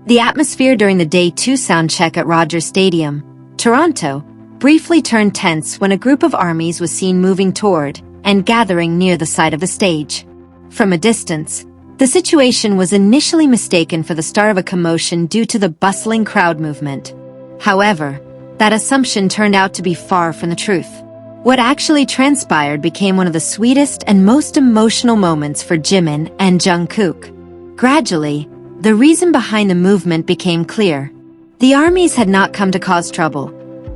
The atmosphere during the Day 2 soundcheck at Rogers Stadium, Toronto, briefly turned tense when a group of armies was seen moving toward and gathering near the side of the stage. From a distance, the situation was initially mistaken for the start of a commotion due to the bustling crowd movement. However, that assumption turned out to be far from the truth. What actually transpired became one of the sweetest and most emotional moments for Jimin and Jungkook. Gradually, the reason behind the movement became clear. The armies had not come to cause trouble,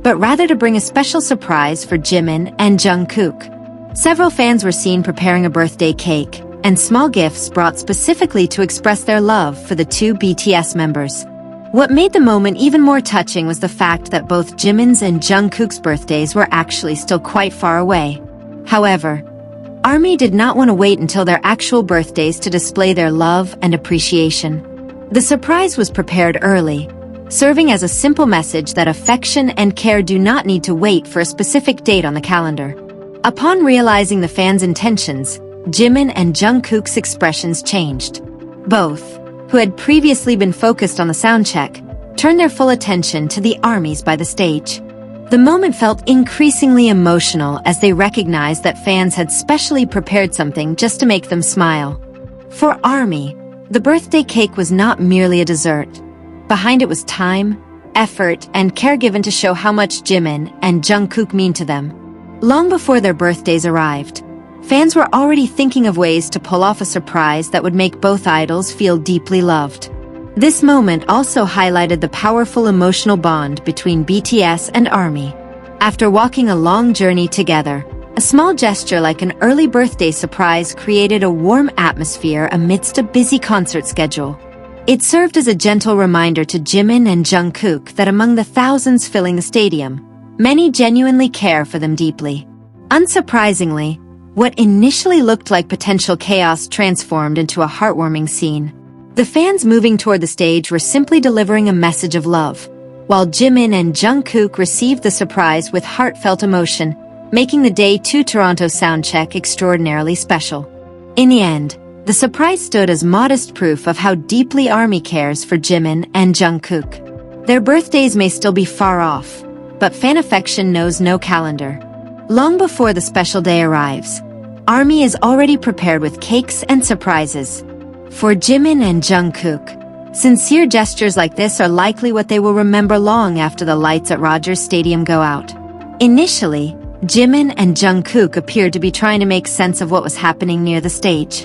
but rather to bring a special surprise for Jimin and Jungkook. Several fans were seen preparing a birthday cake, and small gifts brought specifically to express their love for the two BTS members. What made the moment even more touching was the fact that both Jimin's and Jungkook's birthdays were actually still quite far away. However, ARMY did not want to wait until their actual birthdays to display their love and appreciation. The surprise was prepared early, serving as a simple message that affection and care do not need to wait for a specific date on the calendar. Upon realizing the fans' intentions, Jimin and Jungkook's expressions changed. Both, who had previously been focused on the soundcheck, turned their full attention to the armies by the stage. The moment felt increasingly emotional as they recognized that fans had specially prepared something just to make them smile. For ARMY, the birthday cake was not merely a dessert. Behind it was time, effort, and care given to show how much Jimin and Jungkook mean to them. Long before their birthdays arrived, fans were already thinking of ways to pull off a surprise that would make both idols feel deeply loved. This moment also highlighted the powerful emotional bond between BTS and ARMY. After walking a long journey together, a small gesture like an early birthday surprise created a warm atmosphere amidst a busy concert schedule. It served as a gentle reminder to Jimin and Jungkook that among the thousands filling the stadium, many genuinely care for them deeply. Unsurprisingly, what initially looked like potential chaos transformed into a heartwarming scene. The fans moving toward the stage were simply delivering a message of love, while Jimin and Jungkook received the surprise with heartfelt emotion, making the Day 2 Toronto soundcheck extraordinarily special. In the end, the surprise stood as modest proof of how deeply ARMY cares for Jimin and Jungkook. Their birthdays may still be far off, but fan affection knows no calendar. Long before the special day arrives, ARMY is already prepared with cakes and surprises. For Jimin and Jungkook, sincere gestures like this are likely what they will remember long after the lights at Rogers Stadium go out. Initially, Jimin and Jungkook appeared to be trying to make sense of what was happening near the stage.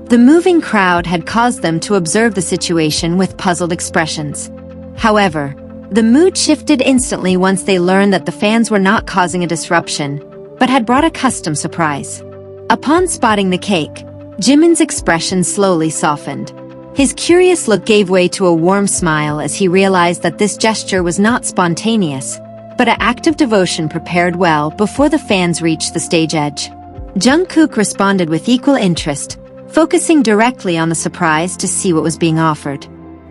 The moving crowd had caused them to observe the situation with puzzled expressions. However, the mood shifted instantly once they learned that the fans were not causing a disruption, but had brought a custom surprise. Upon spotting the cake, Jimin's expression slowly softened. His curious look gave way to a warm smile as he realized that this gesture was not spontaneous, but an act of devotion prepared well before the fans reached the stage edge. Jungkook responded with equal interest, focusing directly on the surprise to see what was being offered.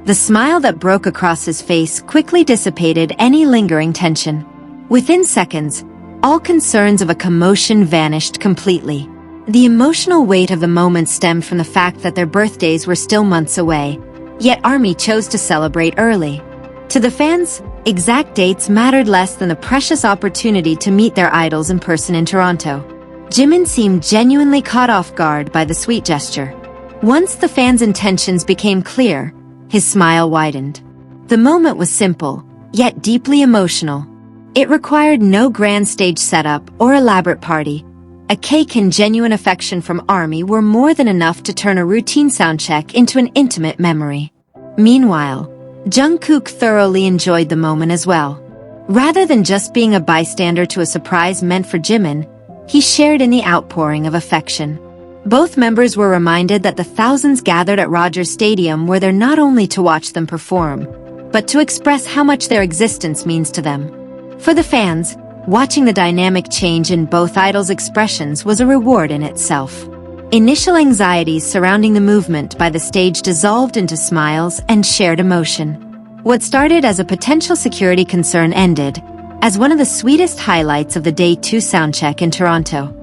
The smile that broke across his face quickly dissipated any lingering tension. Within seconds, all concerns of a commotion vanished completely. The emotional weight of the moment stemmed from the fact that their birthdays were still months away, yet ARMY chose to celebrate early. To the fans, exact dates mattered less than the precious opportunity to meet their idols in person in Toronto. Jimin seemed genuinely caught off guard by the sweet gesture. Once the fans' intentions became clear, his smile widened. The moment was simple, yet deeply emotional. It required no grand stage setup or elaborate party. A cake and genuine affection from ARMY were more than enough to turn a routine soundcheck into an intimate memory. Meanwhile, Jungkook thoroughly enjoyed the moment as well. Rather than just being a bystander to a surprise meant for Jimin, he shared in the outpouring of affection. Both members were reminded that the thousands gathered at Rogers Stadium were there not only to watch them perform, but to express how much their existence means to them. For the fans, watching the dynamic change in both idols' expressions was a reward in itself. Initial anxieties surrounding the movement by the stage dissolved into smiles and shared emotion. What started as a potential security concern ended as one of the sweetest highlights of the Day 2 soundcheck in Toronto.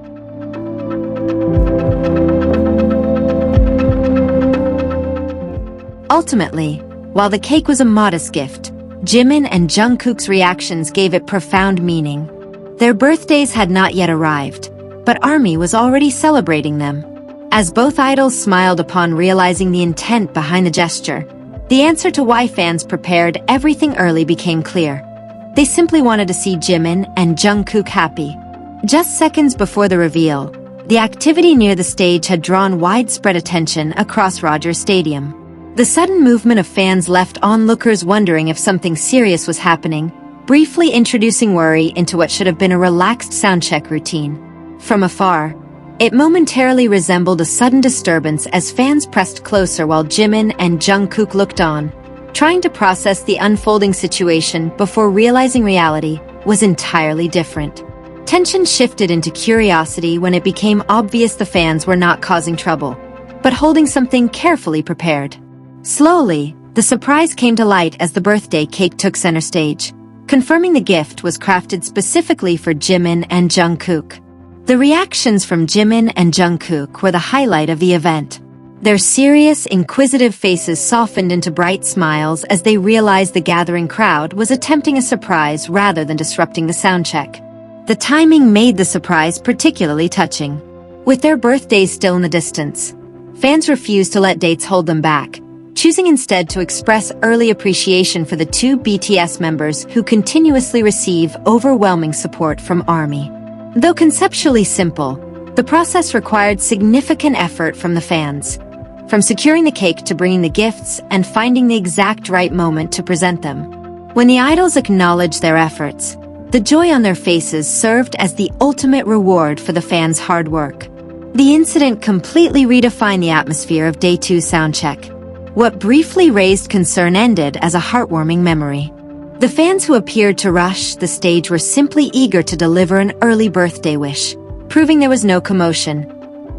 Ultimately, While the cake was a modest gift, Jimin and Jungkook's reactions gave it profound meaning. Their birthdays had not yet arrived, but ARMY was already celebrating them. As both idols smiled upon realizing the intent behind the gesture, the answer to why fans prepared everything early became clear. They simply wanted to see Jimin and Jungkook happy. Just seconds before the reveal, the activity near the stage had drawn widespread attention across Rogers Stadium. The sudden movement of fans left onlookers wondering if something serious was happening, briefly introducing worry into what should have been a relaxed soundcheck routine. From afar, it momentarily resembled a sudden disturbance as fans pressed closer while Jimin and Jungkook looked on, trying to process the unfolding situation before realizing reality was entirely different. Tension shifted into curiosity when it became obvious the fans were not causing trouble, but holding something carefully prepared. Slowly, the surprise came to light as the birthday cake took center stage, confirming the gift was crafted specifically for Jimin and Jungkook. The reactions from Jimin and Jungkook were the highlight of the event. Their serious, inquisitive faces softened into bright smiles as they realized the gathering crowd was attempting a surprise rather than disrupting the soundcheck. The timing made the surprise particularly touching. With their birthdays still in the distance, fans refused to let dates hold them back, choosing instead to express early appreciation for the two BTS members who continuously receive overwhelming support from ARMY. Though conceptually simple, the process required significant effort from the fans, from securing the cake to bringing the gifts and finding the exact right moment to present them. When the idols acknowledged their efforts, the joy on their faces served as the ultimate reward for the fans' hard work. The incident completely redefined the atmosphere of Day 2 Soundcheck. What briefly raised concern ended as a heartwarming memory. The fans who appeared to rush the stage were simply eager to deliver an early birthday wish, proving there was no commotion,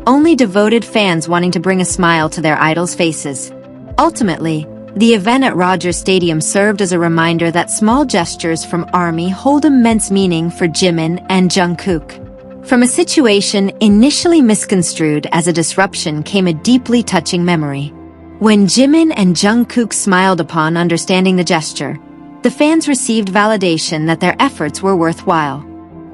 only devoted fans wanting to bring a smile to their idols' faces. Ultimately, the event at Rogers Stadium served as a reminder that small gestures from ARMY hold immense meaning for Jimin and Jungkook. From a situation initially misconstrued as a disruption came a deeply touching memory. When Jimin and Jungkook smiled upon understanding the gesture, the fans received validation that their efforts were worthwhile.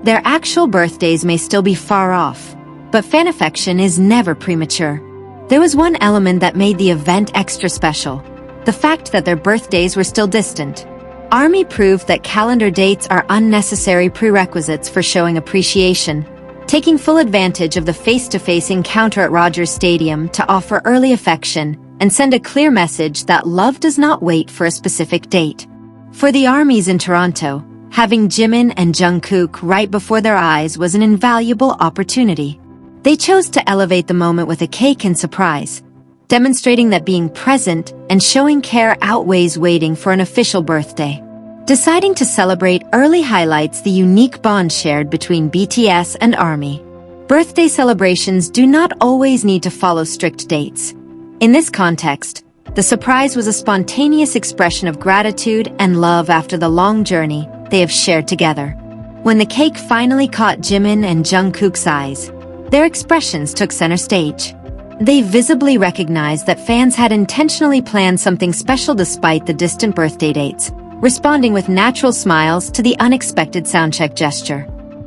Their actual birthdays may still be far off, but fan affection is never premature. There was one element that made the event extra special: the fact that their birthdays were still distant. ARMY proved that calendar dates are unnecessary prerequisites for showing appreciation, taking full advantage of the face-to-face encounter at Rogers Stadium to offer early affection and send a clear message that love does not wait for a specific date. For the ARMYs in Toronto, having Jimin and Jungkook right before their eyes was an invaluable opportunity. They chose to elevate the moment with a cake and surprise, demonstrating that being present and showing care outweighs waiting for an official birthday. Deciding to celebrate early highlights the unique bond shared between BTS and ARMY. Birthday celebrations do not always need to follow strict dates. In this context, the surprise was a spontaneous expression of gratitude and love after the long journey they have shared together. When the cake finally caught Jimin and Jungkook's eyes, their expressions took center stage. They visibly recognized that fans had intentionally planned something special despite the distant birthday dates, responding with natural smiles to the unexpected soundcheck gesture.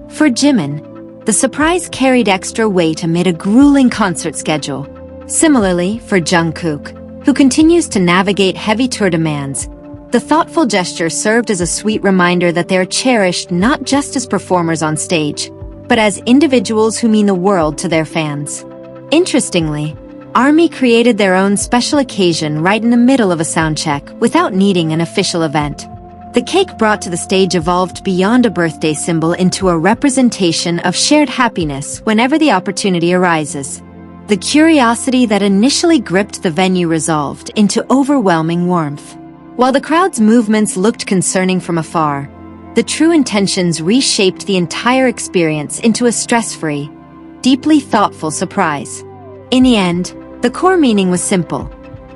For Jimin, the surprise carried extra weight amid a grueling concert schedule. Similarly, for Jungkook, who continues to navigate heavy tour demands, the thoughtful gesture served as a sweet reminder that they are cherished not just as performers on stage, but as individuals who mean the world to their fans. Interestingly, ARMY created their own special occasion right in the middle of a soundcheck without needing an official event. The cake brought to the stage evolved beyond a birthday symbol into a representation of shared happiness whenever the opportunity arises. The curiosity that initially gripped the venue resolved into overwhelming warmth. While the crowd's movements looked concerning from afar, the true intentions reshaped the entire experience into a stress-free, deeply thoughtful surprise. In the end, the core meaning was simple.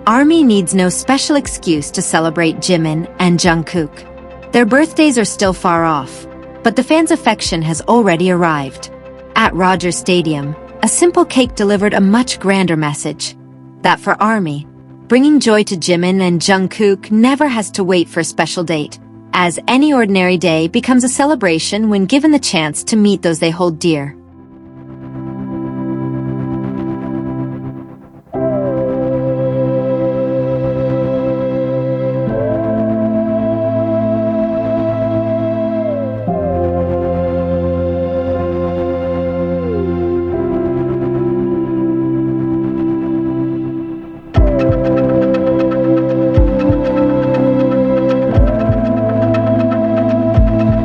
ARMY needs no special excuse to celebrate Jimin and Jungkook. Their birthdays are still far off, but the fans' affection has already arrived. At Rogers Stadium, a simple cake delivered a much grander message. That for ARMY, bringing joy to Jimin and Jungkook never has to wait for a special date, as any ordinary day becomes a celebration when given the chance to meet those they hold dear.